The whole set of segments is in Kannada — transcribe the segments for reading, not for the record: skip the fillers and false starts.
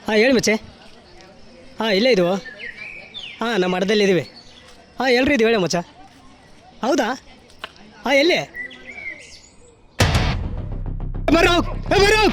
ಹಾಂ ಹೇಳಿ ಮಚ್ಚೆ. ಹಾಂ ಇಲ್ಲೇ ಇದ್ದೀವೋ. ಹಾಂ ನಮ್ಮ ಮಠದಲ್ಲಿದ್ದೀವಿ. ಹಾಂ ಎಲ್ಲರೂ ಇದ್ದೀವಿ ಹೇಳಿ ಮಚ್ಚ. ಹೌದಾ? ಹಾಂ ಎಲ್ಲಿ ಬರೋ ಬರೋ.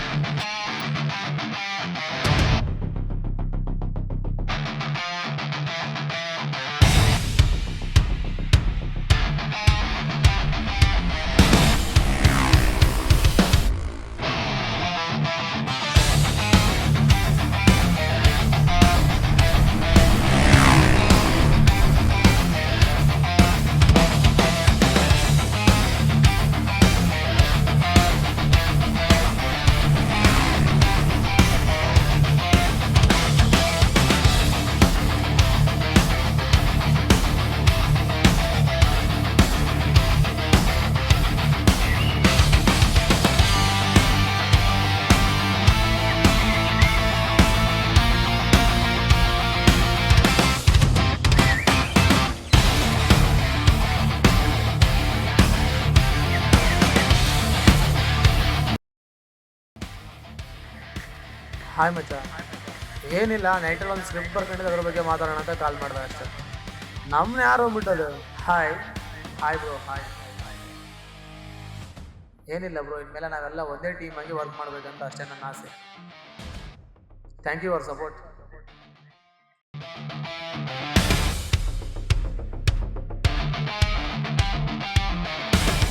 ಹಾಯ್ ಮಚ್ಚ. ಏನಿಲ್ಲ, ನೈಟಲ್ಲಿ ಒಂದು ಸ್ಕ್ರಿಪ್ಟ್ ಬರ್ಕೊಂಡಿದ್ದು ಅದ್ರ ಬಗ್ಗೆ ಮಾತಾಡೋಣ ಅಂತ ಕಾಲ್ ಮಾಡಿದೆ ಅಷ್ಟೇ. ನಮ್ಮನ್ನ ಯಾರು ಬಿಟ್ಟದು. Hi hi bro. ಹಾಯ್. ಏನಿಲ್ಲ ಬ್ರೋ, ಇನ್ಮೇಲೆ ನಾವೆಲ್ಲ ಒಂದೇ ಟೀಮ್ ಆಗಿ ವರ್ಕ್ ಮಾಡಬೇಕಂತ ಅಷ್ಟೇ ನನ್ನ ಆಸೆ. Thank you for support.